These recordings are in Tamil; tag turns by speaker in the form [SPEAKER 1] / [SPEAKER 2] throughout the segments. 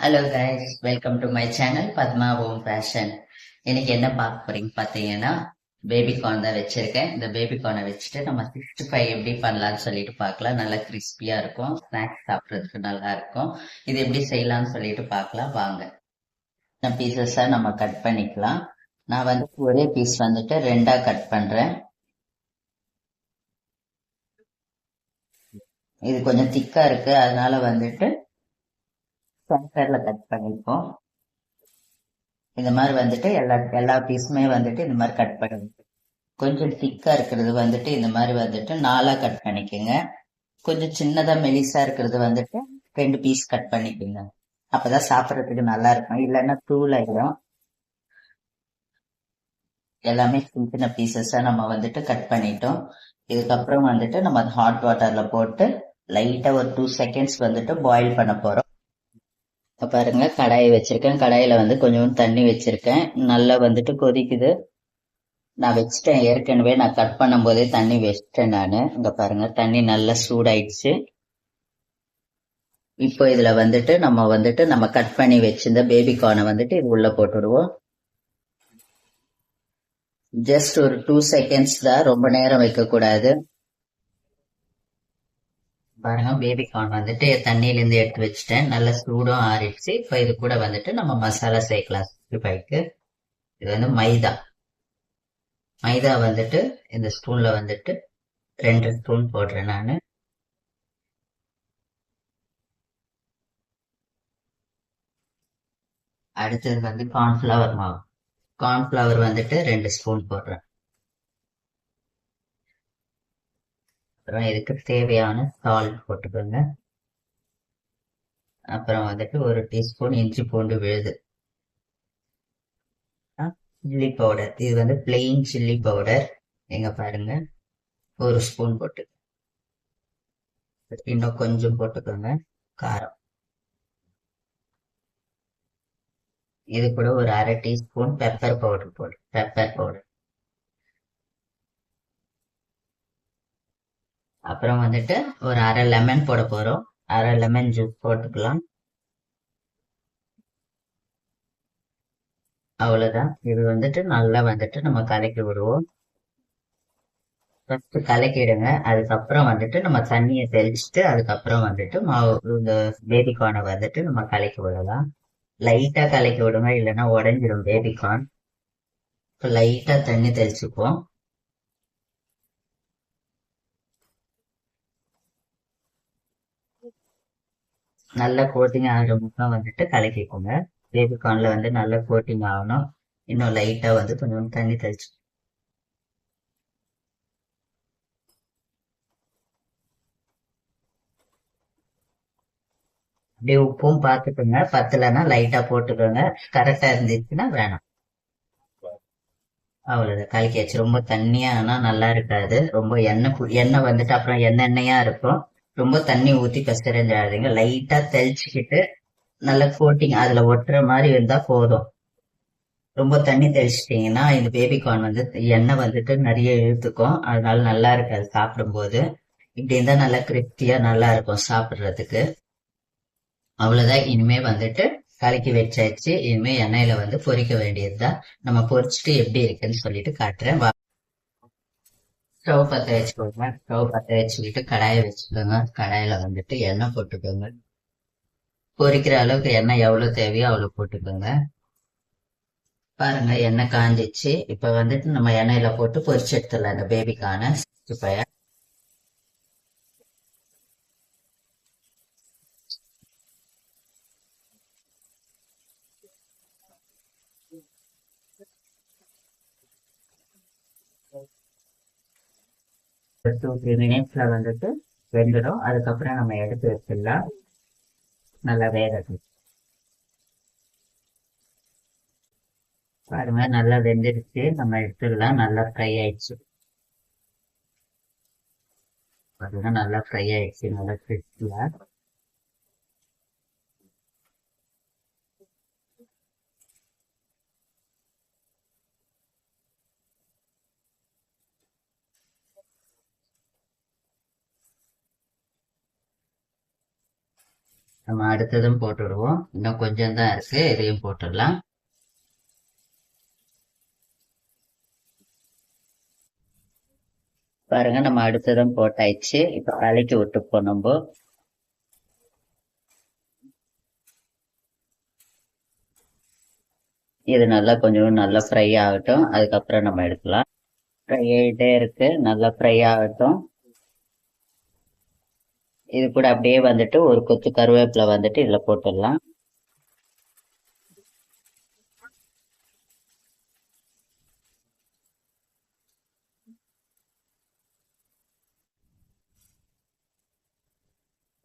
[SPEAKER 1] Hello guys, welcome to my channel Padma home fashion. இன்னைக்கு என்ன பார்க்க போறீங்க பார்த்தீங்கன்னா, பேபி கார்ன் தான் வச்சிருக்கேன். இந்த பேபி கார்னை வச்சுட்டு நம்ம 65 எப்படி பண்ணலாம்னு சொல்லிட்டு பார்க்கலாம். நல்லா கிறிஸ்பியா இருக்கும், ஸ்நாக்ஸ் சாப்பிட்றதுக்கு நல்லா இருக்கும். இது எப்படி செய்யலாம்னு சொல்லிட்டு பார்க்கலாம் வாங்க. இந்த பீசஸா நம்ம கட் பண்ணிக்கலாம். நான் வந்து ஒரே பீஸ் வந்துட்டு ரெண்டா கட் பண்றேன். இது கொஞ்சம் திக்கா இருக்கு, அதனால வந்துட்டு சென்டர்ல கட் பண்ணிப்போம். இந்த மாதிரி வந்துட்டு எல்லா பீஸுமே வந்துட்டு இந்த மாதிரி கட் பண்ணி, கொஞ்சம் திக்கா இருக்கிறது வந்துட்டு இந்த மாதிரி வந்துட்டு நாலா கட் பண்ணிக்கோங்க. கொஞ்சம் சின்னதா மெலிசா இருக்கிறது வந்துட்டு 2 பீஸ் கட் பண்ணிக்கோங்க. அப்பதான் சாப்பிட்றதுக்கு நல்லா இருக்கும், இல்லைன்னா தூள் ஆயிடும். எல்லாமே சின்ன சின்ன பீசஸா நம்ம வந்துட்டு கட் பண்ணிட்டோம். இதுக்கப்புறம் வந்துட்டு நம்ம ஹாட் வாட்டர்ல போட்டு லைட்டா ஒரு 2 செகண்ட்ஸ் வந்துட்டு பாயில் பண்ண போறோம். இப்ப பாருங்க, கடாயை வச்சிருக்கேன். கடாயில வந்து கொஞ்சம் தண்ணி வச்சிருக்கேன். நல்லா வந்துட்டு கொதிக்குது. நான் வச்சிட்டேன், ஏற்கனவே நான் கட் பண்ணும் போதே தண்ணி வச்சிட்டேன் நானு. இங்க பாருங்க, தண்ணி நல்லா சூடாயிடுச்சு. இப்போ இதுல வந்துட்டு நம்ம கட் பண்ணி வச்சிருந்த பேபி கார்னை வந்துட்டு இது உள்ள போட்டுடுவோம். ஜஸ்ட் ஒரு 2 செகண்ட்ஸ் தான், ரொம்ப நேரம் வைக்க கூடாது. பாருங்க, பேபி கார்ன் வந்துட்டு தண்ணியில இருந்து எடுத்து வச்சிட்டேன். நல்லா சூடும் ஆறிடுச்சு. இப்போ இது கூட வந்துட்டு நம்ம மசாலா சேர்க்கலாம். 65க்கு இது வந்து மைதா வந்துட்டு இந்த ஸ்பூன்ல வந்துட்டு 2 ஸ்பூன் போடுறேன் நானு. அடுத்தது வந்து கார்ன்ஃபிளவர் மாவு. கார்ன்ஃபிளவர் வந்துட்டு 2 ஸ்பூன் போடுறேன். அப்புறம் இதுக்கு தேவையான சால்ட் போட்டுக்கோங்க. அப்புறம் வந்துட்டு ஒரு டீஸ்பூன் இஞ்சி பூண்டு விழுது. சில்லி பவுடர், இது வந்து பிளெயின் சில்லி பவுடர். எங்க பாருங்க, ஒரு ஸ்பூன் போட்டு, இன்னும் கொஞ்சம் போட்டுக்கோங்க காரம். இது கூட ஒரு அரை டீஸ்பூன் பெப்பர் பவுடர். அப்புறம் வந்துட்டு ஒரு அரை லெமன் போட போறோம். அரை லெமன் ஜூஸ் போட்டுக்கலாம். அவ்வளவுதான். இது வந்துட்டு நல்லா வந்துட்டு நம்ம கலக்கி விடுவோம். ஃபர்ஸ்ட் கலக்கிடுங்க. அதுக்கப்புறம் வந்துட்டு நம்ம தண்ணியை தெளிச்சுட்டு அதுக்கப்புறம் வந்துட்டு மாவு இந்த பேபி கார்னை வந்துட்டு நம்ம கலக்கி விடலாம். லைட்டா கலக்கி விடுங்க, இல்லைன்னா உடஞ்சிடும் பேபி கார்ன். இப்போ லைட்டா தண்ணி தெளிச்சுப்போம். நல்ல கோட்டிங் ஆகிற முக்கம் வந்துட்டு கலக்கிக்கோங்க. பேபி கார்ன்ல வந்து நல்ல கோட்டிங் ஆகணும். இன்னும் லைட்டா வந்து கொஞ்சம் தண்ணி தெளிச்சு, அப்படியே உப்பும் பார்த்துக்கோங்க. பத்தலைன்னா லைட்டா போட்டுக்கோங்க. கரெக்டா இருந்துச்சுன்னா வேணாம். அவ்வளவுதான், கலக்கியாச்சு. ரொம்ப தண்ணியா ஆனா நல்லா இருக்காது. ரொம்ப எண்ணெய் வந்துட்டு அப்புறம் எண்ணெயா இருக்கும். ரொம்ப தண்ணி ஊத்தி கசரிஞ்சாதீங்க. லைட்டா தெளிச்சுக்கிட்டு நல்ல கோட்டிங் அதுல ஒட்டுற மாதிரி இருந்தா போதும். ரொம்ப தண்ணி தெளிச்சிட்டீங்கன்னா இந்த பேபி கார்ன் வந்து எண்ணெய் வந்துட்டு நிறைய இழுத்துக்கும், அதனால நல்லா இருக்காது சாப்பிடும்போது. இப்படி இருந்தா நல்லா கிரிப்தியா நல்லா இருக்கும் சாப்பிடுறதுக்கு. அவ்வளவுதான். இனிமே வந்துட்டு கலக்கி வச்சாச்சு. இனிமே எண்ணெயில வந்து பொரிக்க வேண்டியதுதான். நம்ம பொரிச்சுட்டு எப்படி இருக்குன்னு சொல்லிட்டு காட்டுறேன். ஸ்டவ் பற்ற வச்சுக்கோங்க. ஸ்டவ் பற்ற வச்சுக்கிட்டு கடாயை வச்சுக்கோங்க. கடாயில வந்துட்டு எண்ணெய் போட்டுக்கோங்க. பொரிக்கிற அளவுக்கு எண்ணெய் எவ்வளவு தேவையோ அவ்வளவு போட்டுக்கோங்க. பாருங்க, எண்ணெய் காஞ்சிச்சு. இப்ப வந்துட்டு நம்ம எண்ணெயில போட்டு பொரிச்சு எடுத்துடலாம் இந்த பேபிக்கான 65. ஒரு 2-3 மினிட்ஸ்ல வந்துட்டு வெந்துடும். அதுக்கப்புறம் நம்ம எடுத்து வச்சிடலாம். நல்லா வேகட்டும். பாருங்க, நல்லா வெந்துடுச்சு. நம்ம எடுத்துடலாம். நல்லா ஃப்ரை ஆயிடுச்சு. பாருங்க, நல்லா ஃப்ரை ஆயிடுச்சு, நல்லா கிறிஸ்பியா. நம்ம அடுத்ததும் போட்டுடுவோம். இன்னும் கொஞ்சம் தான் இருக்கு, இதையும் போட்டுடலாம். பாருங்க நம்ம அடுத்ததும் போட்டாயிடுச்சு. இப்ப கலக்கி விட்டுப்போம் நம்ம. இது நல்லா கொஞ்சம் நல்லா ஃப்ரை ஆகட்டும், அதுக்கப்புறம் நம்ம எடுக்கலாம். ஃப்ரை ஆகிட்டே இருக்கு, நல்லா ஃப்ரை ஆகட்டும். இது கூட அப்படியே வந்துட்டு ஒரு கொத்து கருவேப்பிலை வந்துட்டு இதுல போட்டுடலாம்.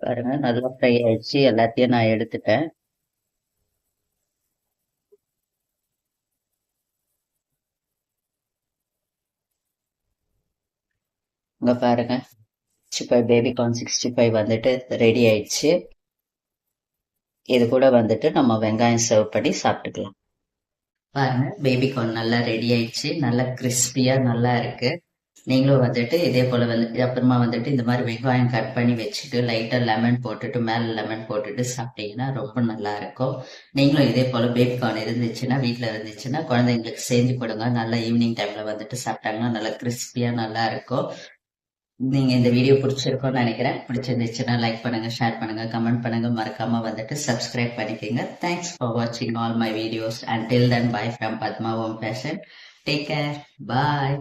[SPEAKER 1] பாருங்க நல்லா ஃப்ரை ஆயிடுச்சு, எல்லாத்தையும் நான் எடுத்துட்டேன். இங்க பாருங்க 65 பேபிகார்ன் 65 வந்துட்டு ரெடி ஆயிடுச்சு. இது கூட வந்துட்டு நம்ம வெங்காயம் சர்வ் பண்ணி சாப்பிட்டுக்கலாம். பாருங்க பேபிகார்ன் நல்லா ரெடி ஆயிடுச்சு, நல்லா கிறிஸ்பியா நல்லா இருக்கு. நீங்களும் வந்துட்டு இதே போல வந்து அப்புறமா வந்துட்டு இந்த மாதிரி வெங்காயம் கட் பண்ணி வச்சுட்டு லைட்டா லெமன் போட்டுட்டு மேல லெமன் போட்டுட்டு சாப்பிட்டீங்கன்னா ரொம்ப நல்லா இருக்கும். நீங்களும் இதே போல பேபிகார்ன் இருந்துச்சுன்னா வீட்டுல இருந்துச்சுன்னா குழந்தைங்களுக்கு செஞ்சு கொடுங்க. நல்லா ஈவினிங் டைம்ல வந்துட்டு சாப்பிட்டாங்கன்னா நல்லா கிறிஸ்பியா நல்லா இருக்கும். நீங்க இந்த வீடியோ பிடிச்சிருக்கோம்னு நினைக்கிறேன். பிடிச்சிருந்துச்சுன்னா லைக் பண்ணுங்க, ஷேர் பண்ணுங்க, கமெண்ட் பண்ணுங்க, மறக்காம வந்துட்டு சப்ஸ்கிரைப் பண்ணிக்கோங்க. தேங்க்ஸ் ஃபார் வாட்சிங் all my videos. Until then, bye from Padma Om Fashion. Take care. Bye.